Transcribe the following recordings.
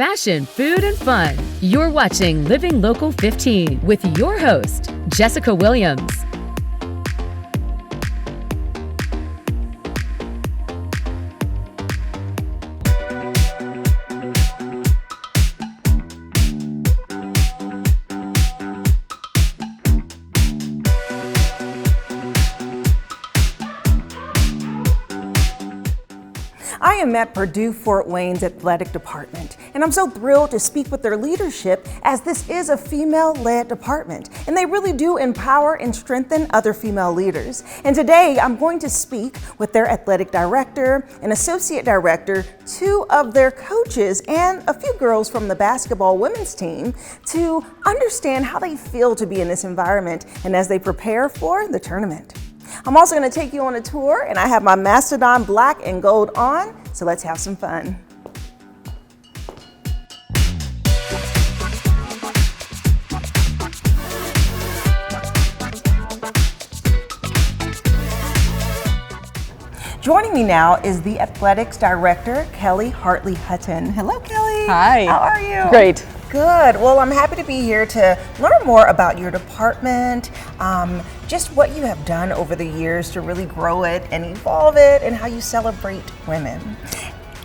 fashion, food, and fun. You're watching Living Local 15 with your host, Jessica Williams. I am at Purdue Fort Wayne's athletic department, and I'm so thrilled to speak with their leadership as this is a female-led department, and they really do empower and strengthen other female leaders. And today I'm going to speak with their athletic director and associate director, two of their coaches, and a few girls from the basketball women's team to understand how they feel to be in this environment and as they prepare for the tournament. I'm also going to take you on a tour, and I have my Mastodon black and gold on, so let's have some fun. Joining me now is the athletics director, Kelley Hartley Hutton. Hello, Kelley. Hi. How are you? Great. Good. Well, I'm happy to be here to learn more about your department, just what you have done over the years to really grow it and evolve it, and how you celebrate women.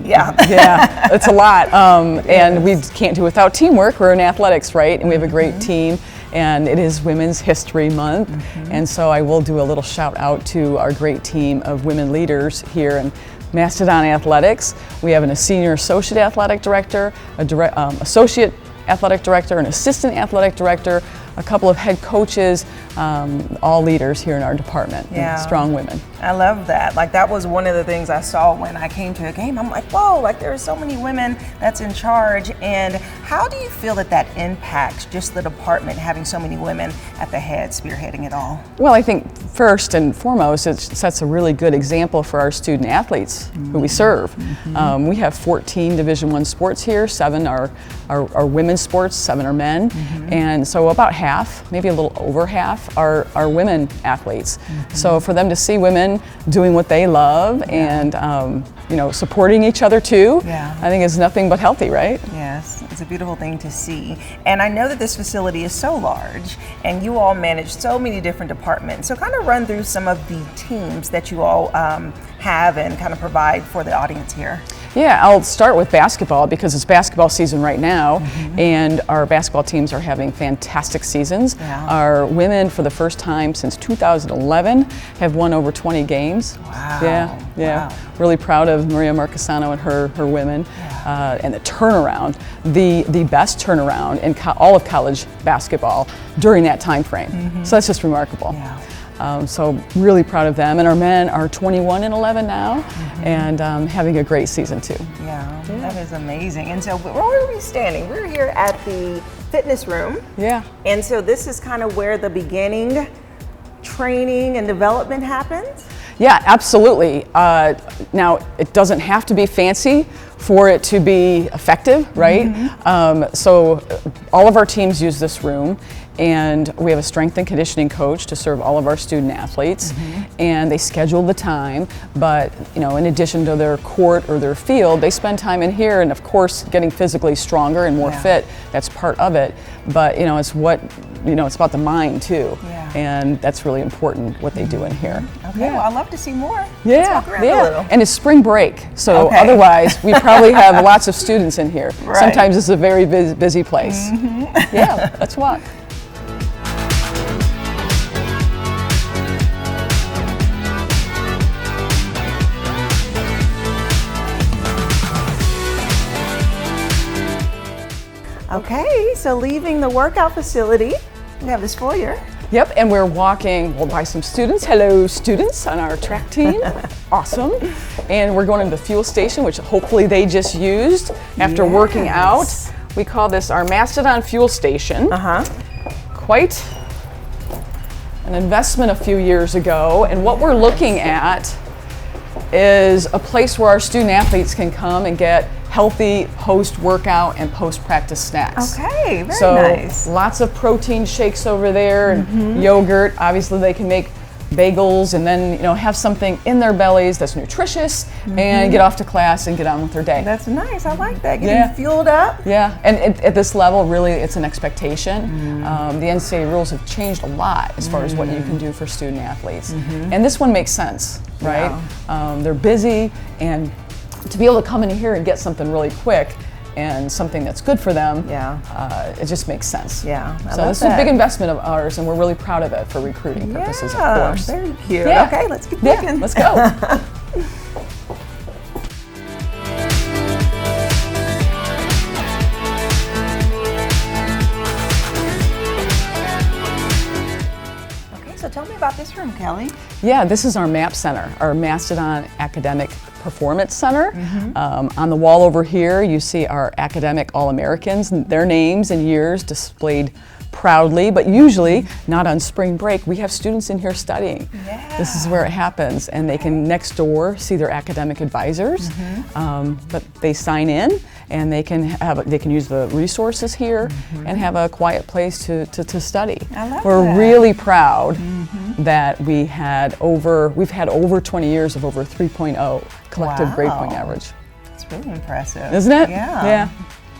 Yeah. Yeah, it's a lot. And we can't do without teamwork. We're in athletics, right? And we have a great team. And it is Women's History Month. And so I will do a little shout out to our great team of women leaders here in Mastodon Athletics. We have a senior associate athletic director, associate athletic director, an assistant athletic director, a couple of head coaches, all leaders here in our department. Yeah. Strong women. I love that. Like, that was one of the things I saw when I came to a game. I'm like, whoa, like there are so many women that's in charge. And how do you feel that that impacts just the department, having so many women at the head spearheading it all? Well, I think first and foremost, it sets a really good example for our student athletes who we serve. We have 14 Division I sports here, 7 are women's sports, 7 are men. And so about half, maybe a little over half, are women athletes. So for them to see women doing what they love and supporting each other too, I think is nothing but healthy, right? Yes, it's a beautiful thing to see. And I know that this facility is so large and you all manage so many different departments. So kind of run through some of the teams that you all have and kind of provide for the audience here. Yeah, I'll start with basketball because it's basketball season right now, and our basketball teams are having fantastic seasons. Our women, for the first time since 2011, have won over 20 games. Wow. Yeah. Wow. Really proud of Maria Marchesano and her women, and the turnaround, the best turnaround in all of college basketball during that time frame. So that's just remarkable. Yeah. So really proud of them, and our men are 21-11 now, and having a great season too. Yeah, that is amazing. And so where are we standing? We're here at the fitness room. Yeah. And so this is kind of where the beginning training and development happens? Yeah, absolutely. Now, it doesn't have to be fancy for it to be effective, right? So all of our teams use this room, and we have a strength and conditioning coach to serve all of our student athletes, and they schedule the time, but in addition to their court or their field, they spend time in here, and of course getting physically stronger and more fit, that's part of it, but it's about the mind too, and that's really important what they do in here. Okay, well, I'd love to see more. Yeah, Let's walk around a little. And it's spring break, so otherwise we probably have lots of students in here. Right. Sometimes it's a very busy place. Yeah, let's walk. Okay, so leaving the workout facility, we have this foyer. Yep, and we're walking by some students. Hello, students on our track team. Awesome. And we're going to the fuel station, which hopefully they just used after working out. We call this our Mastodon fuel station. Quite an investment a few years ago. And what we're looking at is a place where our student athletes can come and get healthy post-workout and post-practice snacks. Okay, very so nice. Lots of protein shakes over there and yogurt. Obviously they can make bagels and then have something in their bellies that's nutritious and get off to class and get on with their day. That's nice. I like that. Getting fueled up. Yeah, and at this level, really, it's an expectation. The NCAA rules have changed a lot as far as what you can do for student athletes, and this one makes sense, right? They're busy, and to be able to come in here and get something really quick and something that's good for them, it just makes sense. Yeah, so this is a big investment of ours, and we're really proud of it for recruiting purposes, of course. Very cute. Yeah. Okay, let's keep looking. Let's go. So tell me about this room, Kelley. Yeah, this is our MAP Center, our Mastodon Academic Performance Center. On the wall over here, you see our academic All-Americans, their names and years displayed proudly, but usually not on spring break. We have students in here studying. This is where it happens, and they can next door see their academic advisors, but they sign in and they can use the resources here and have a quiet place to study. We're really proud that we've had over 20 years of over 3.0 collective grade point average. It's really impressive. Isn't it? Yeah.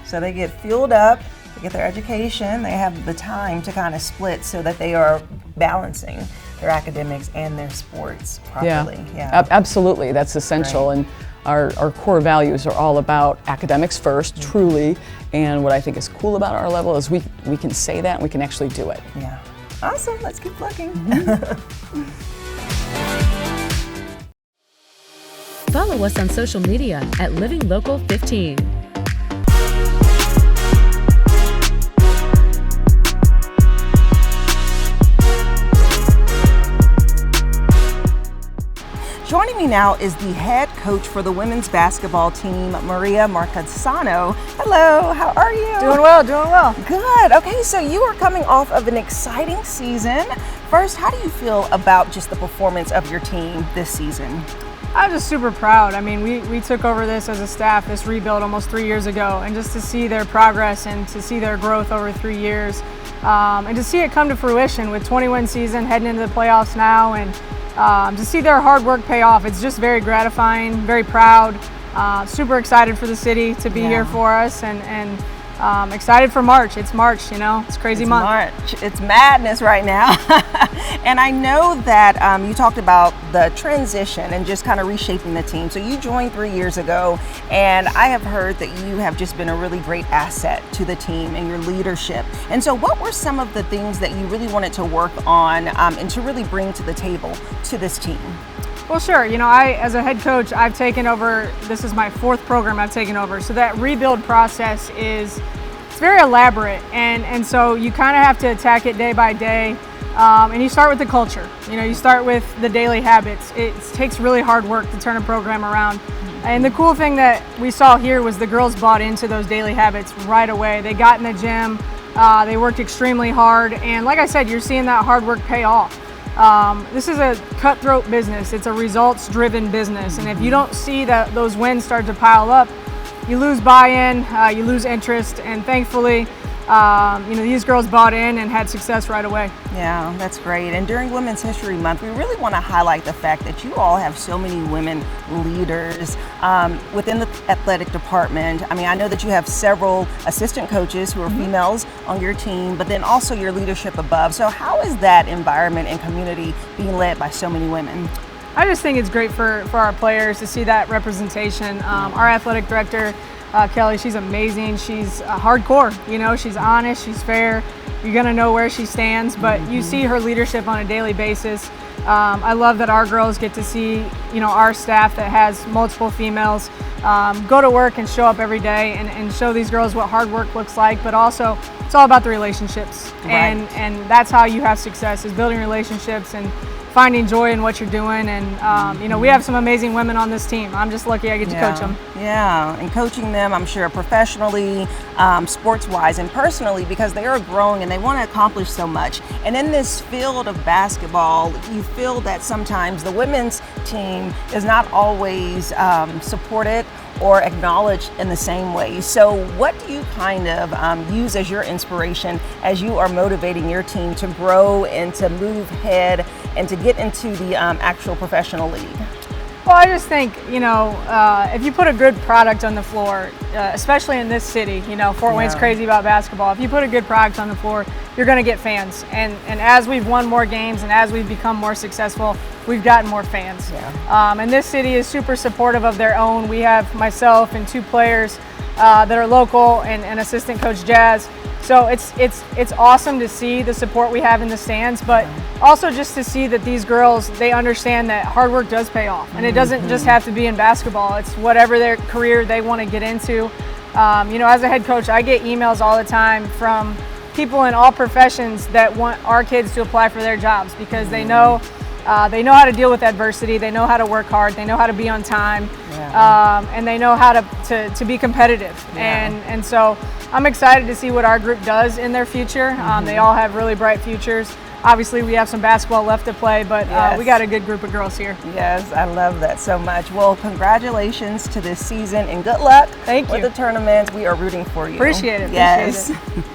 So they get fueled up, they get their education, they have the time to kind of split so that they are balancing their academics and their sports properly. Absolutely, that's essential. And our core values are all about academics first, truly, and what I think is cool about our level is we can say that and we can actually do it. Yeah. Awesome, let's keep looking. Follow us on social media at Living Local 15. Joining me now is the head coach for the women's basketball team, Marchesano. Hello, how are you? Doing well, doing well. Good. Okay, so you are coming off of an exciting season. First, how do you feel about just the performance of your team this season? I'm just super proud. I mean, we took over this as a staff, this rebuild almost 3 years ago, and just to see their progress and to see their growth over 3 years, and to see it come to fruition with 21 season heading into the playoffs now, and to see their hard work pay off, it's just very gratifying, very proud, super excited for the city to be here for us, and excited for March. It's March, it's crazy month. March. It's madness right now. And I know that you talked about the transition and just kind of reshaping the team. So you joined 3 years ago, and I have heard that you have just been a really great asset to the team and your leadership. And so what were some of the things that you really wanted to work on and to really bring to the table to this team? Well, sure. I, as a head coach, I've taken over, this is my 4th program I've taken over. So that rebuild process it's very elaborate. And so you kind of have to attack it day by day. And you start with the culture. You start with the daily habits. It takes really hard work to turn a program around. And the cool thing that we saw here was the girls bought into those daily habits right away. They got in the gym, they worked extremely hard. And like I said, you're seeing that hard work pay off. This is a cutthroat business. It's a results-driven business, and if you don't see that those wins start to pile up, you lose buy-in, you lose interest, and thankfully, these girls bought in and had success right away. Yeah, that's great. And during Women's History Month, we really want to highlight the fact that you all have so many women leaders within the athletic department. I mean, I know that you have several assistant coaches who are females on your team, but then also your leadership above. So how is that environment and community being led by so many women? I just think it's great for our players to see that representation. Our athletic director, Kelley, she's amazing. She's hardcore, she's honest, she's fair. You're gonna know where she stands, but you see her leadership on a daily basis. I love that our girls get to see, our staff that has multiple females go to work and show up every day and show these girls what hard work looks like, but also it's all about the relationships. Right. And that's how you have success, is building relationships and finding joy in what you're doing. And we have some amazing women on this team. I'm just lucky I get to coach them. Yeah, and coaching them, I'm sure, professionally, sports-wise, and personally, because they are growing and they want to accomplish so much. And in this field of basketball, you feel that sometimes the women's team is not always supported or acknowledged in the same way. So what do you kind of use as your inspiration as you are motivating your team to grow and to move ahead and to get into the actual professional league? Well, I just think, if you put a good product on the floor, especially in this city, Fort Wayne's crazy about basketball. If you put a good product on the floor, you're going to get fans. And as we've won more games and as we've become more successful, we've gotten more fans. And this city is super supportive of their own. We have myself and 2 players that are local and assistant coach Jazz. So it's awesome to see the support we have in the stands, but also just to see that these girls, they understand that hard work does pay off. And it doesn't just have to be in basketball. It's whatever their career they want to get into. As a head coach, I get emails all the time from people in all professions that want our kids to apply for their jobs because they know how to deal with adversity, they know how to work hard, they know how to be on time, and they know how to be competitive. And so I'm excited to see what our group does in their future. They all have really bright futures. Obviously, we have some basketball left to play, but we got a good group of girls here. Yes, I love that so much. Well, congratulations to this season and good luck with the tournament. We are rooting for you. Appreciate it. Yes. Appreciate it.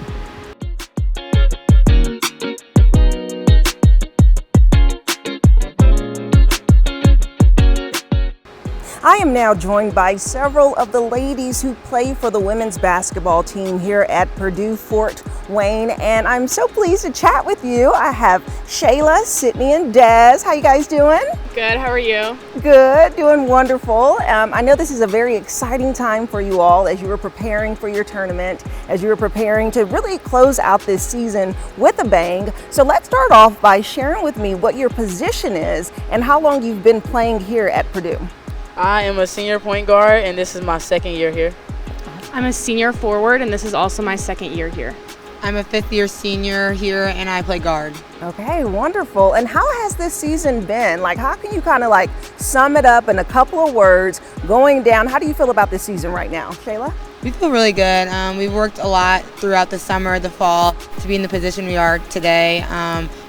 I am now joined by several of the ladies who play for the women's basketball team here at Purdue Fort Wayne, and I'm so pleased to chat with you. I have Shayla, Sydney, and Des. How you guys doing? Good, how are you? Good, doing wonderful. I know this is a very exciting time for you all as you were preparing for your tournament, as you were preparing to really close out this season with a bang. So let's start off by sharing with me what your position is and how long you've been playing here at Purdue. I am a senior point guard, and this is my 2nd year here. I'm a senior forward, and this is also my 2nd year here. I'm a 5th-year senior here, and I play guard. Okay, wonderful. And how has this season been? Like, how can you kind of like sum it up in a couple of words going down? How do you feel about this season right now, Shayla? We feel really good. We've worked a lot throughout the summer, the fall, to be in the position we are today.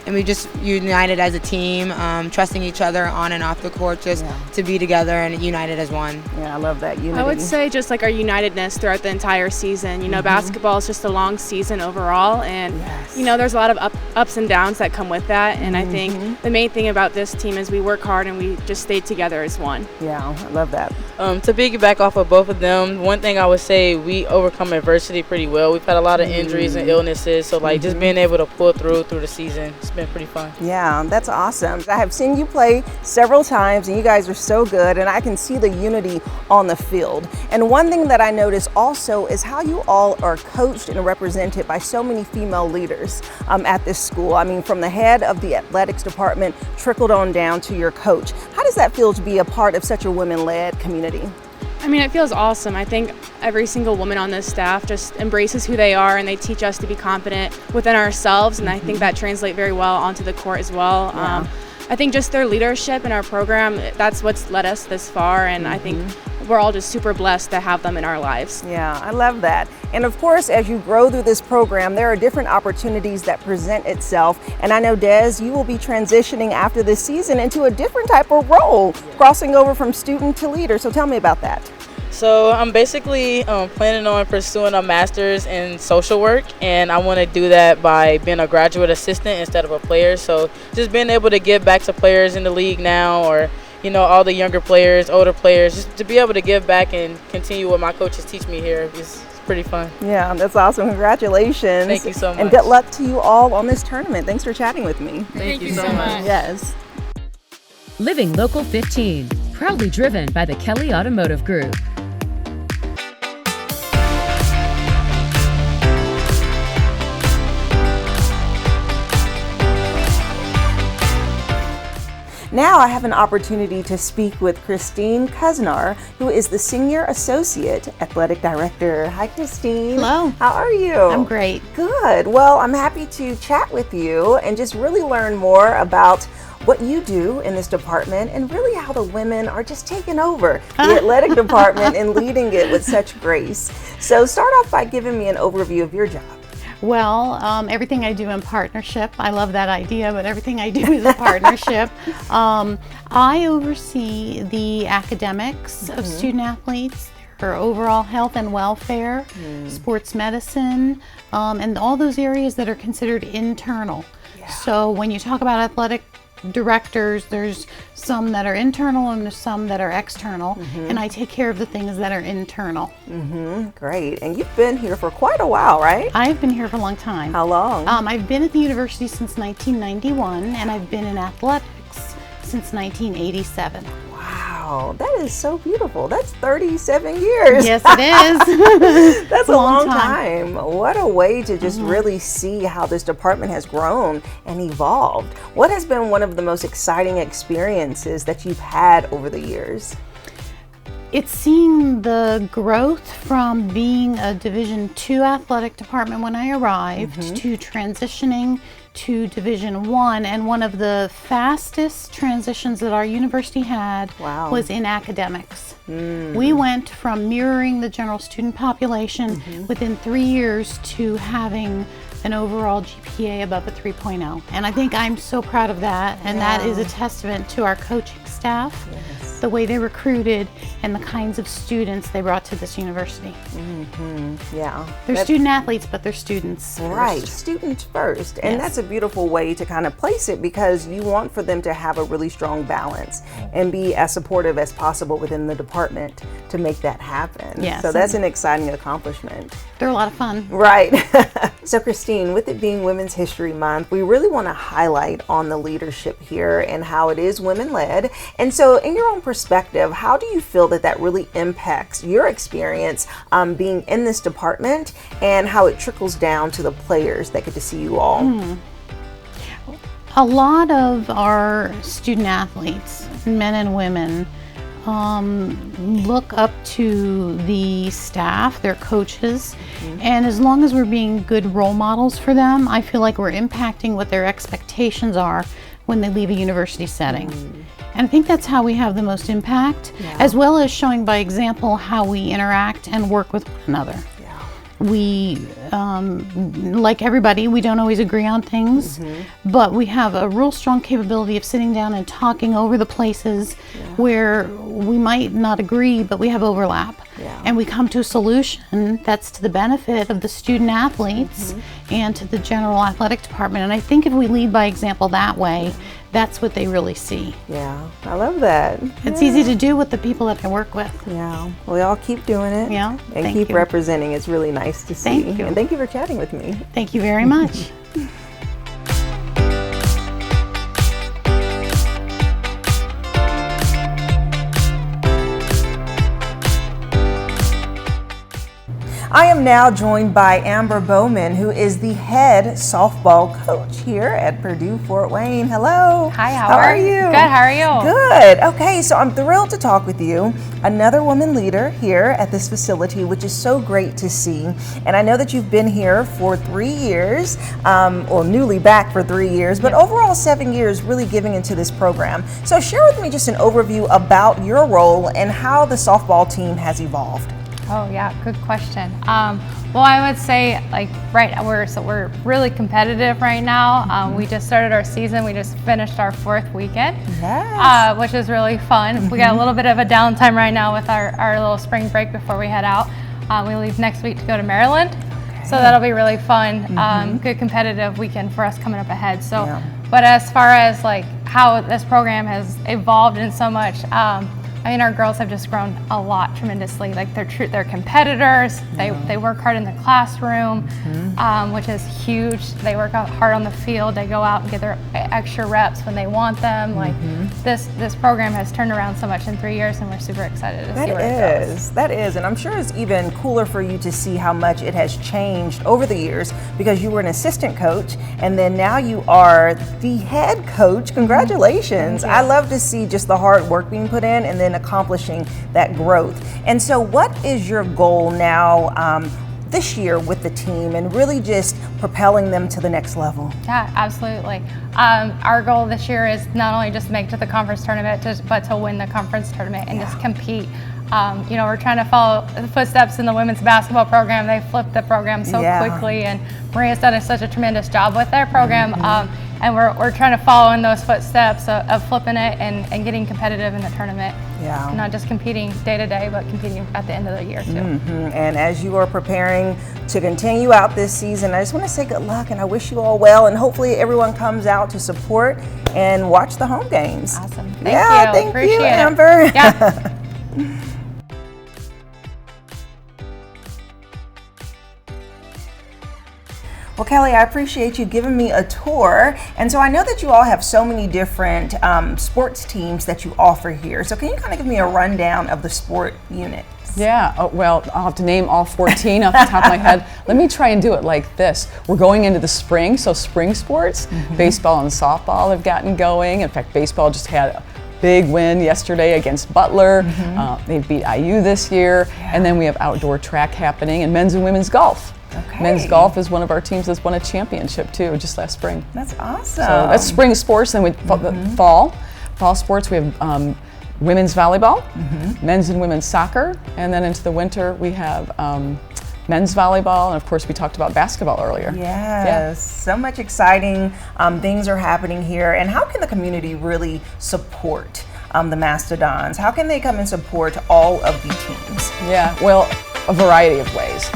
And we just united as a team, trusting each other on and off the court, just to be together and united as one. Yeah, I love that unity. I would say just like our unitedness throughout the entire season. Basketball is just a long season overall, and there's a lot of ups and downs that come with that. And I think the main thing about this team is we work hard and we just stay together as one. Yeah, I love that. To piggyback off of both of them, one thing I would say, we overcome adversity pretty well. We've had a lot of injuries and illnesses, so like just being able to pull through the season, it's been pretty fun. Yeah, that's awesome. I have seen you play several times and you guys are so good, and I can see the unity on the field. And one thing that I notice also is how you all are coached and represented by so many female leaders at this school. I mean, from the head of the athletics department trickled on down to your coach. How does that feel to be a part of such a women-led community? I mean, it feels awesome. I think every single woman on this staff just embraces who they are, and they teach us to be confident within ourselves, and I think that translates very well onto the court as well. I think just their leadership in our program, that's what's led us this far, and I think we're all just super blessed to have them in our lives. Yeah, I love that. And of course, as you grow through this program, there are different opportunities that present itself. And I know, Des, you will be transitioning after this season into a different type of role, crossing over from student to leader. So tell me about that. So I'm basically planning on pursuing a master's in social work, and I want to do that by being a graduate assistant instead of a player. So just being able to give back to players in the league now, or all the younger players, older players, just to be able to give back and continue what my coaches teach me here is pretty fun. Yeah, that's awesome. Congratulations. Thank you so much. And good luck to you all on this tournament. Thanks for chatting with me. Thank you so much. Yes. Living Local 15, proudly driven by the Kelley Automotive Group. Now I have an opportunity to speak with Christine Kuznar, who is the Senior Associate Athletic Director. Hi, Christine. Hello. How are you? I'm great. Good. Well, I'm happy to chat with you and just really learn more about what you do in this department and really how the women are just taking over the athletic department and leading it with such grace. So start off by giving me an overview of your job. Well, everything I do in partnership, I love that idea, but everything I do is a partnership. I oversee the academics of student athletes, their overall health and welfare, sports medicine, and all those areas that are considered internal. So when you talk about athletic directors, there's some that are internal and there's some that are external, and I take care of the things that are internal. Great. And you've been here for quite a while, right? I've been here for a long time. How long? I've been at the university since 1991, and I've been in athletics since 1987. Wow, that is so beautiful. That's 37 years. Yes, it is. That's a long time. What a way to just really see how this department has grown and evolved. What has been one of the most exciting experiences that you've had over the years? It's seeing the growth from being a Division II athletic department when I arrived to transitioning to Division I, and one of the fastest transitions that our university had was in academics. We went from mirroring the general student population within 3 years to having an overall GPA above a 3.0. And I think I'm so proud of that, and that is a testament to our coaching staff, the way they recruited, and the kinds of students they brought to this university. They're student athletes, but they're students first. Right, students first. And that's a beautiful way to kind of place it, because you want for them to have a really strong balance and be as supportive as possible within the department to make that happen. So that's an exciting accomplishment. They're a lot of fun. Right. So Christine, with it being Women's History Month, we really want to highlight on the leadership here and how it is women-led. And so in your own perspective, how do you feel that that really impacts your experience being in this department, and how it trickles down to the players that get to see you all? A lot of our student athletes, men and women, look up to the staff, their coaches, and as long as we're being good role models for them, I feel like we're impacting what their expectations are when they leave a university setting. And I think that's how we have the most impact, as well as showing by example how we interact and work with one another. We, like everybody, we don't always agree on things, but we have a real strong capability of sitting down and talking over the places where we might not agree, but we have overlap. And we come to a solution that's to the benefit of the student athletes and to the general athletic department. And I think if we lead by example that way, that's what they really see. I love that. It's easy to do with the people that I work with. We all keep doing it. And keep representing. It's really nice to see. Thank you. And thank you for chatting with me. Thank you very much. I am now joined by Amber Bowman, who is the head softball coach here at Purdue Fort Wayne. Hello. Hi, how are you? Good, how are you? Good. Okay, so I'm thrilled to talk with you. Another woman leader here at this facility, which is so great to see. And I know that you've been here for 3 years, or newly back for 3 years, but overall 7 years really giving into this program. So share with me just an overview about your role and how the softball team has evolved. Oh yeah, good question. Well, I would say we're really competitive right now. We just started our season. We just finished our 4th weekend, which is really fun. We got a little bit of a downtime right now with our little spring break before we head out. We leave next week to go to Maryland, so that'll be really fun. Good competitive weekend for us coming up ahead. So, but as far as like how this program has evolved in so much. I mean, our girls have just grown a lot tremendously. Like they're competitors. They work hard in the classroom, which is huge. They work out hard on the field. They go out and get their extra reps when they want them. Like this program has turned around so much in 3 years, and we're super excited to see where it goes. That is, and I'm sure it's even cooler for you to see how much it has changed over the years, because you were an assistant coach, and then now you are the head coach. Congratulations! I love to see just the hard work being put in, and then accomplishing that growth. And so what is your goal now this year with the team, and really just propelling them to the next level? Yeah, absolutely. Our goal this year is not only just to make it to the conference tournament, but to win the conference tournament and just compete. We're trying to follow the footsteps in the women's basketball program. They flipped the program so quickly, and Maria's done such a tremendous job with their program. and we're trying to follow in those footsteps of flipping it and getting competitive in the tournament. Yeah. Not just competing day to day, but competing at the end of the year too. And as you are preparing to continue out this season, I just want to say good luck, and I wish you all well, and hopefully everyone comes out to support and watch the home games. Awesome. Thank Yeah, you. thank Appreciate you, it. Amber. Yeah. Well, Kelley, I appreciate you giving me a tour. And so I know that you all have so many different sports teams that you offer here. So can you kind of give me a rundown of the sport unit? Yeah, well, I'll have to name all 14 off the top of my head. Let me try and do it like this. We're going into the spring, so spring sports. Baseball and softball have gotten going. In fact, baseball just had a big win yesterday against Butler. They beat IU this year. And then we have outdoor track happening, and men's and women's golf. Okay. Men's golf is one of our teams that's won a championship too, just last spring. That's awesome. So that's spring sports. Then we fall sports. We have women's volleyball, men's and women's soccer, and then into the winter we have men's volleyball, and of course we talked about basketball earlier. Yes, so much exciting things are happening here. And how can the community really support the Mastodons? How can they come and support all of the teams? Yeah, well, a variety of ways.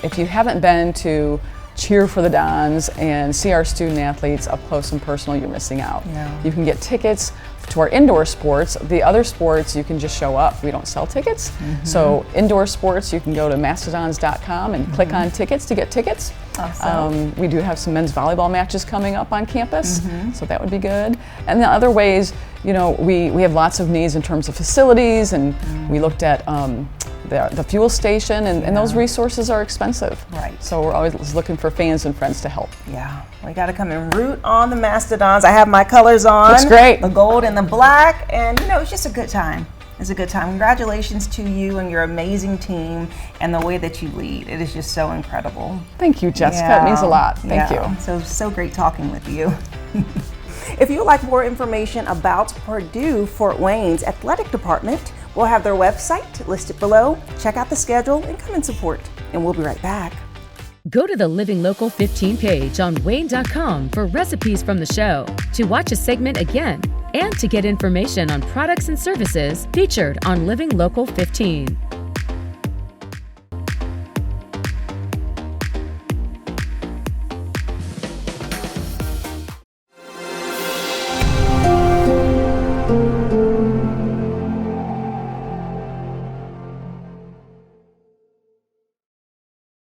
If you haven't been to cheer for the Dons and see our student athletes up close and personal, you're missing out. Yeah. You can get tickets to our indoor sports. The other sports, you can just show up. We don't sell tickets. So indoor sports, you can go to mastodons.com and click on tickets to get tickets. Awesome. We do have some men's volleyball matches coming up on campus, so that would be good. And the other ways, you know, we have lots of needs in terms of facilities, and we looked at the fuel station, and those resources are expensive. Right. So we're always looking for fans and friends to help. Yeah, we got to come and root on the Mastodons. I have my colors on. Looks great. The gold and the black, and you know, it's just a good time. It's a good time. Congratulations to you and your amazing team and the way that you lead. It is just so incredible. Thank you, Jessica. It means a lot. Thank you. So great talking with you. If you would like more information about Purdue Fort Wayne's athletic department, we'll have their website listed below. Check out the schedule and come and support. And we'll be right back. Go to the Living Local 15 page on WANE.com for recipes from the show, to watch a segment again, and to get information on products and services featured on Living Local 15.